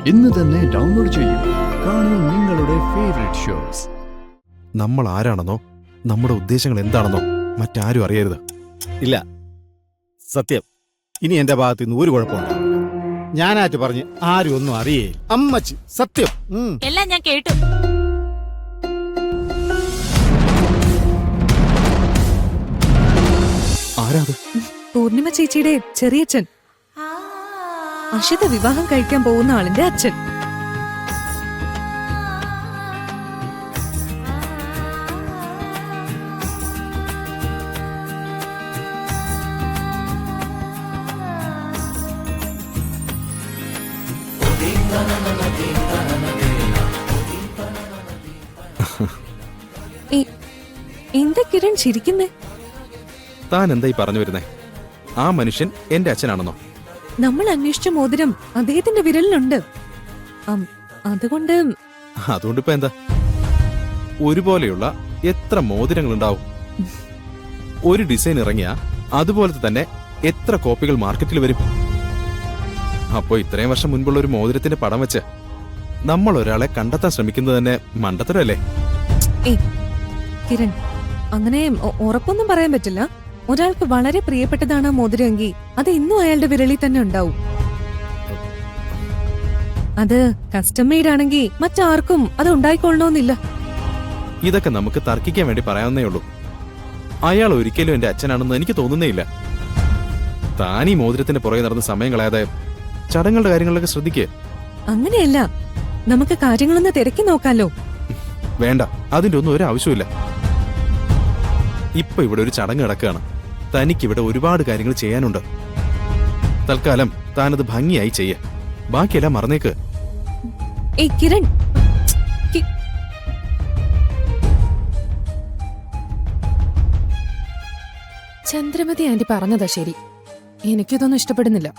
ഇന്ന് തന്നെ ഡൗൺലോഡ് ചെയ്യൂ. കാണൂ നിങ്ങളുടെ ഫേവറേറ്റ് ഷോസ്. നമ്മൾ ആരാണെന്നോ നമ്മുടെ ഉദ്ദേശങ്ങൾ എന്താണെന്നോ മറ്റാരും അറിയരുത്. ഇല്ല, സത്യം. ഇനി എന്റെ ഭാഗത്ത് നിന്ന് ഒരു കുഴപ്പമുണ്ട്. ഞാനായിട്ട് പറഞ്ഞ് ആരും ഒന്നും അറിയേ. അമ്മച്ചി സത്യം. എല്ലാം ഞാൻ കേട്ടു. ആരാത്? പൂർണിമ ചേച്ചിയുടെ ചെറിയച്ഛൻ. അഷിത വിവാഹം കഴിക്കാൻ പോകുന്ന ആളിന്റെ അച്ഛൻ. എന്താ കിരൺ ചിരിക്കുന്നേ? താൻ എന്തായി പറഞ്ഞു വരുന്നേ? ആ മനുഷ്യൻ എന്റെ അച്ഛനാണെന്നോ? നമ്മൾ അന്വേഷിച്ച മോതിരം അദ്ദേഹത്തിന്റെ വിരലിലുണ്ട്. അതുകൊണ്ടിപ്പോ എന്താ? ഒരുപോലെയുള്ള എത്ര മോതിരങ്ങൾ ഉണ്ടാവും? ഒരു ഡിസൈൻ ഇറങ്ങിയാ അതുപോലത്തെ തന്നെ എത്ര കോപ്പികൾ മാർക്കറ്റിൽ വരും? അപ്പോ ഇത്രയും വർഷം മുൻപുള്ള ഒരു മോതിരത്തിന്റെ പടം വെച്ച് നമ്മൾ ഒരാളെ കണ്ടെത്താൻ ശ്രമിക്കുന്നത് തന്നെ മണ്ടത്തരല്ലേ? കിരൺ, അങ്ങനെ ഉറപ്പൊന്നും പറയാൻ പറ്റില്ല. ഒരാൾക്ക് വളരെ പ്രിയപ്പെട്ടതാണ് ആ മോതിരമെങ്കിൽ അത് ഇന്നും അയാളുടെ വിരളിൽ തന്നെ ഉണ്ടാവും. അത് കസ്റ്റം മെയ്ഡ് ആണെങ്കിൽ മറ്റാർക്കും അത് ഉണ്ടായിക്കൊള്ളണമെന്നില്ല. ഇതൊക്കെ നമുക്ക് തർക്കിക്കാൻ വേണ്ടി പറയാവുന്നേ ഉള്ളൂ. അയാൾ ഒരിക്കലും എന്റെ അച്ഛനാണെന്ന് എനിക്ക് തോന്നുന്നേയില്ല. താൻ ഈ മോതിരത്തിന്റെ പുറകെ നടന്ന സമയം കളയാതെ ചടങ്ങുകളുടെ കാര്യങ്ങളിലൊക്കെ ശ്രദ്ധിക്കേ. അങ്ങനെയല്ല, നമുക്ക് കാര്യങ്ങളൊന്ന് തിരക്കി നോക്കാലോ. വേണ്ട, അതിന്റെ ഒന്നും ഒരു ആവശ്യമില്ല. ഇപ്പൊ ഇവിടെ ഒരു ചടങ്ങ് നടക്കുകയാണ്. തനിക്കിവിടെ ഒരുപാട് കാര്യങ്ങൾ ചെയ്യാനുണ്ട്. തൽക്കാലം താനത് ഭംഗിയായി ചെയ്യ. ബാക്കിയെല്ലാം മറന്നേക്ക്. കിരൺ, ചന്ദ്രമതി ആന്റി പറഞ്ഞതാ ശരി. എനിക്കിതൊന്നും ഇഷ്ടപ്പെടുന്നില്ല.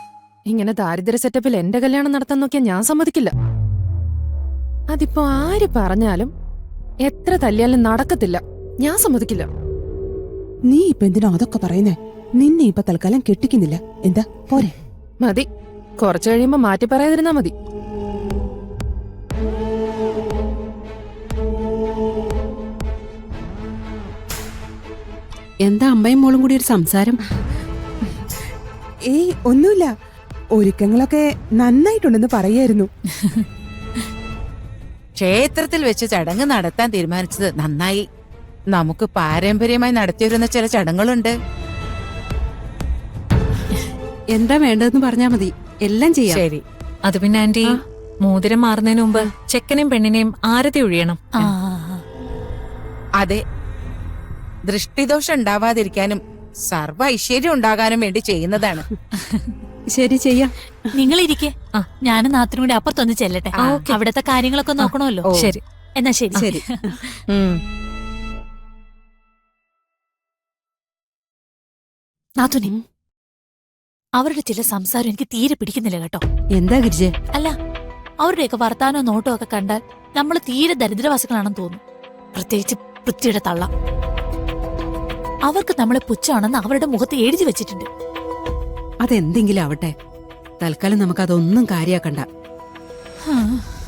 ഇങ്ങനെ ദാരിദ്ര്യ സെറ്റപ്പിൽ എന്റെ കല്യാണം നടത്താൻ നോക്കിയാൽ ഞാൻ സമ്മതിക്കില്ല. അതിപ്പോ ആര് പറഞ്ഞാലും എത്ര തല്ലിയാലും നടക്കത്തില്ല. ഞാൻ സമ്മതിക്കില്ല. നീ ഇപ്പൊ എന്തിനാ അതൊക്കെ പറയുന്നേ? നിന്നെ ഇപ്പൊ തൽക്കാലം കെട്ടിക്കുന്നില്ല. എന്താ പോരെ? മതി, കുറച്ചു കഴിയുമ്പോ മാറ്റി പറയാതിരുന്നാ മതി. എന്താ അമ്മയും മോളും കൂടി ഒരു സംസാരം? ഏയ് ഒന്നുമില്ല. ഒരുക്കങ്ങളൊക്കെ നന്നായിട്ടുണ്ടെന്ന് പറയായിരുന്നു. ക്ഷേത്രത്തിൽ വെച്ച് ചടങ്ങ് നടത്താൻ തീരുമാനിച്ചത് നന്നായി. നമുക്ക് പാരമ്പര്യമായി നടത്തിവരുന്ന ചില ചടങ്ങുകളുണ്ട്. എന്താ വേണ്ടതെന്ന് പറഞ്ഞാ മതി, എല്ലാം ചെയ്യാം. ശരി. അത് പിന്നെ ആന്റി, മോതിരം മാറുന്നതിന് മുമ്പ് ചെക്കനെയും പെണ്ണിനെയും ആരതി ഒഴിയണം. അതെ, ദൃഷ്ടിദോഷം ഉണ്ടാവാതിരിക്കാനും സർവ്വ ഐശ്വര്യം ഉണ്ടാകാനും വേണ്ടി ചെയ്യുന്നതാണ്. ശരി, ചെയ്യാം. നിങ്ങളിരിക്കെ, ഞാനും നാത്തിനും കൂടി അപ്പുറത്തൊന്ന് ചെല്ലട്ടെ. അവിടത്തെ കാര്യങ്ങളൊക്കെ നോക്കണമല്ലോ. ശരി, എന്നാ ശരി ശരി. നാത്തുനി, അവരുടെ ചില സംസാരം എനിക്ക് തീരെ പിടിക്കുന്നില്ല കേട്ടോ. എന്താ ഗിരിജെ? അല്ല, അവരുടെയൊക്കെ വർത്താനോ നോട്ടോ ഒക്കെ കണ്ടാൽ നമ്മൾ തീരെ ദരിദ്രവാസികളാണെന്ന് തോന്നും. പ്രത്യേകിച്ച് പൃഥ്വിയുടെ തള്ള. അവർക്ക് നമ്മളെ പുച്ഛമാണെന്ന് അവരുടെ മുഖത്ത് എഴുതി വെച്ചിട്ടുണ്ട്. അതെന്തെങ്കിലും ആവട്ടെ, തൽക്കാലം നമുക്കതൊന്നും കാര്യാക്കണ്ട.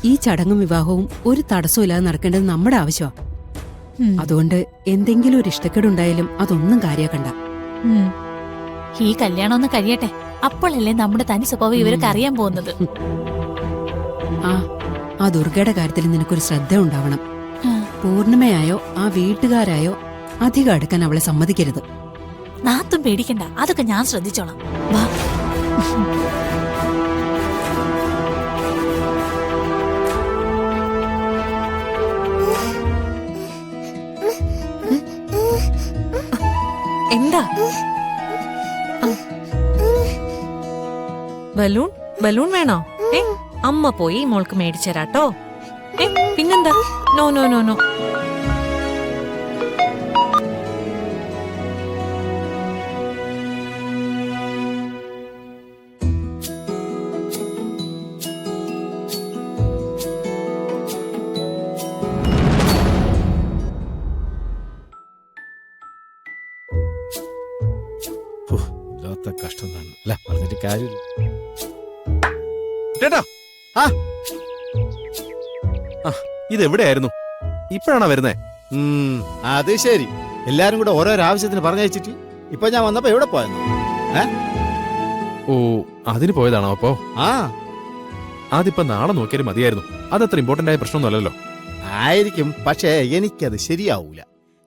ഈ ചടങ്ങും വിവാഹവും ഒരു തടസ്സമില്ലാതെ നടക്കേണ്ടത് നമ്മുടെ ആവശ്യമാണ്. അതുകൊണ്ട് എന്തെങ്കിലും ഒരു ഇഷ്ടക്കേടുണ്ടായാലും അതൊന്നും കാര്യാക്കണ്ട. ഈ കല്യാണം ഒന്ന് കഴിയട്ടെ, അപ്പോഴല്ലേ നമ്മുടെ തനി സ്വഭാവം ഇവരൊക്കെ അറിയാൻ പോകുന്നത്. ആ ദുർഗയുടെ കാര്യത്തിൽ നിനക്കൊരു ശ്രദ്ധ ഉണ്ടാവണം. പൂർണിമയായോ ആ വീട്ടുകാരായോ അധികം അടുക്കാൻ അവളെ സമ്മതിക്കരുത്. നാത്തും പേടിക്കണ്ട, അതൊക്കെ ഞാൻ ശ്രദ്ധിച്ചോളാം. വാ. എന്താ? ബലൂൺ ബലൂൺ വേണോ? അമ്മ പോയി മോൾക്ക് മേടിച്ചരാട്ടോ. പിന്നെന്താ? No no no no. കഷ്ടം തന്നെ പറഞ്ഞിട്ട് കാര്യമില്ല. ചേട്ടാ, ഇതെവിടെയായിരുന്നു? ഇപ്പോഴാണോ വരുന്നേ? അത് ശരി. എല്ലാരും കൂടെ ഓരോരോ ആവശ്യത്തിന് പറഞ്ഞയച്ചിട്ട് ഇപ്പൊ ഞാൻ വന്നപ്പോ എവിടെ പോയെന്നു? ഓ, അതിന് പോയതാണോ അപ്പോ? ആ, അതിപ്പോ നാളെ നോക്കിയാലും മതിയായിരുന്നു. അതത്ര ഇമ്പോർട്ടന്റ് ആയ പ്രശ്നമൊന്നുമല്ലല്ലോ. ആയിരിക്കും, പക്ഷേ എനിക്കത് ശരിയാവൂല.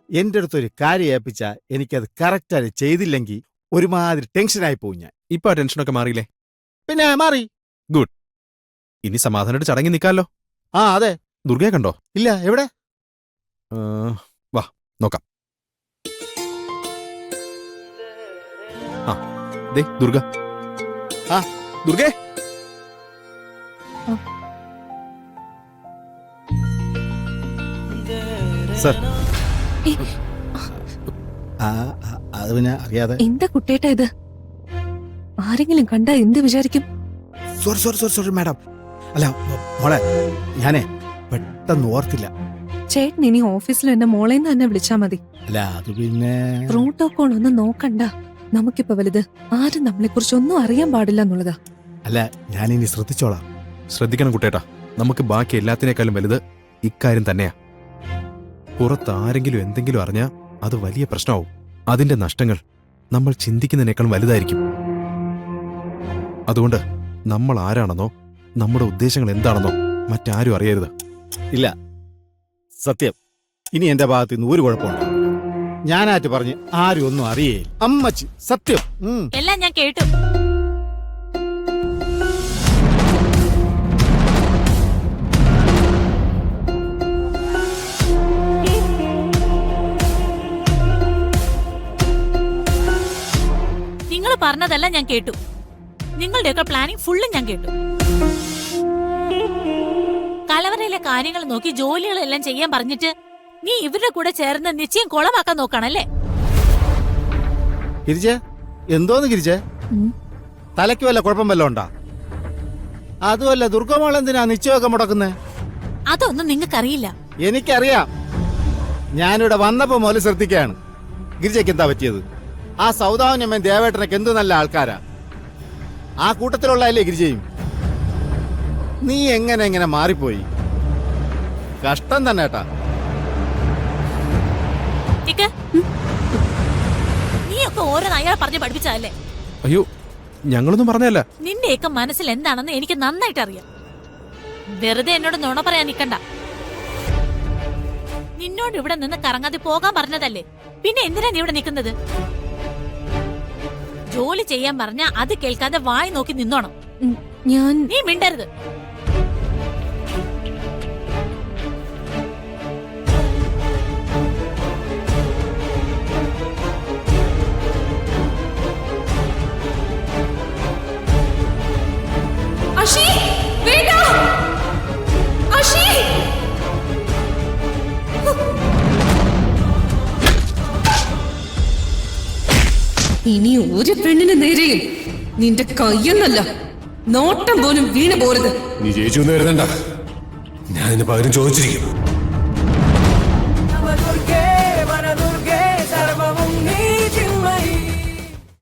എന്റെ അടുത്തൊരു കാര്യം ഏൽപ്പിച്ച എനിക്കത് കറക്റ്റായി ചെയ്തില്ലെങ്കിൽ ഒരുമാതിരി ടെൻഷനായി പോകും ഞാൻ. ഇപ്പൊ ആ ടെൻഷനൊക്കെ മാറിയില്ലേ? പിന്നെ മാറി. ഇനി സമാധാനമായിട്ട് ചടങ്ങി നിൽക്കാമല്ലോ. ആ അതെ. ദുർഗയെ കണ്ടോ? ഇല്ല, എവിടെ? വാ നോക്കാം. ആ ദേ ദുർഗ. ആ ദുർഗേ. സർ. അത് പിന്നെ അറിയാതെ. എന്താ കുട്ടേട്ടാ ഇത്? ആരെങ്കിലും കണ്ടാ എന്ത് വിചാരിക്കും? Sorry madam. അല്ല മോളെ, ഞാനേ പെട്ടെന്ന് ഓർത്തില്ല. ചേട്ടൻ ഇനി ഓഫീസിൽ എന്നെ മോളേന്ന് തന്നെ വിളിച്ചാ മതി. അല്ല അത് പിന്നെ പ്രോട്ടോകോൾ ഒന്നും നോക്കണ്ട. നമുക്കിപ്പോ വലുത് ആരും നമ്മളെ കുറിച്ച് ഒന്നും അറിയാൻ പാടില്ല എന്നുള്ളതാ. അല്ല, ഞാനിനി ശ്രദ്ധിച്ചോളാം. ശ്രദ്ധിക്കണം കുട്ടേട്ടാ. നമുക്ക് ബാക്കി എല്ലാത്തിനേക്കാളും വലുത് ഇക്കാര്യം തന്നെയാ. പുറത്ത് ആരെങ്കിലും എന്തെങ്കിലും അറിഞ്ഞാ അത് വലിയ പ്രശ്നമാവും. അതിന്റെ നഷ്ടങ്ങൾ നമ്മൾ ചിന്തിക്കുന്നതിനേക്കാളും വലുതായിരിക്കും. അതുകൊണ്ട് നമ്മൾ ആരാണെന്നോ നമ്മുടെ ഉദ്ദേശങ്ങൾ എന്താണെന്നോ മറ്റാരും അറിയരുത്. ഇല്ല, സത്യം. ഇനി എന്റെ ഭാഗത്ത് നിന്ന് ഒരു കുഴപ്പമുണ്ട്. ഞാനായിട്ട് പറഞ്ഞ് ആരും ഒന്നും അറിയേ. അമ്മച്ചി സത്യം. എല്ലാം ഞാൻ കേട്ടു. നിങ്ങൾ പറഞ്ഞതെല്ലാം ഞാൻ കേട്ടു. നിങ്ങളുടെയൊക്കെ പ്ലാനിങ് ഫുള്ളും ഞാൻ കേട്ടു. കലവറയിലെ കാര്യങ്ങൾ നോക്കി ജോലികളെല്ലാം ചെയ്യാൻ പറഞ്ഞിട്ട് നീ ഇവരുടെ കൂടെ ചേർന്ന് നിശ്ചയം കുളമാക്കാൻ നോക്കാണല്ലേ? ഗിരിജേ, എന്തോന്ന് ഗിരിജേ? തലയ്ക്ക് വല്ല കുഴപ്പം വല്ല ഉണ്ടാ? അതുമല്ല, ദുർഗമോൾ എന്തിനാ നിശ്ചയമൊക്കെ മുടക്കുന്നേ? അതൊന്നും നിങ്ങൾക്കറിയില്ല. എനിക്കറിയാം. ഞാനിവിടെ വന്നപ്പോ മുതൽ ശ്രദ്ധിക്കുകയാണ്. ഗിരിജയ്ക്ക് എന്താ പറ്റിയത്? ആ സൗദാവന്യമ്മൻ ദേവേട്ടനൊക്കെ എന്ത് നല്ല ആൾക്കാരാ. ആ കൂട്ടത്തിലുള്ളതല്ലേ ഗിരിജയും? നീ എങ്ങനെ മാറിപ്പോയി? കഷ്ടം തന്നെ ഏട്ടാ. നീയൊക്കെ ഓരോ അയാൾ പറഞ്ഞ് പഠിപ്പിച്ചതല്ലേ? അയ്യോ, ഞങ്ങളൊന്നും പറഞ്ഞല്ല. നിന്റെയൊക്കെ മനസ്സിൽ എന്താണെന്ന് എനിക്ക് നന്നായിട്ട് അറിയാം. വെറുതെ എന്നോട് നുണ പറയാൻ നിക്കണ്ട. നിന്നോട് ഇവിടെ നിന്ന് കറങ്ങാതെ പോകാൻ പറഞ്ഞതല്ലേ? പിന്നെ എന്തിനാ നീ ഇവിടെ നിൽക്കുന്നത്? ജോലി ചെയ്യാൻ പറഞ്ഞ അത് കേൾക്കാതെ വായി നോക്കി നിന്നോണം. നീ മിണ്ടരുത്. ഇനി ഒരു പെണ്ണിന് നേരെയും നിന്റെ കയ്യെന്നല്ല നോട്ടം പോലും വീണു പോരുത്. നീ ജയിച്ചു എന്ന് കരുതണ്ട. ഞാൻ ഇതിന് പകരം ചോദിച്ചിരിക്കും.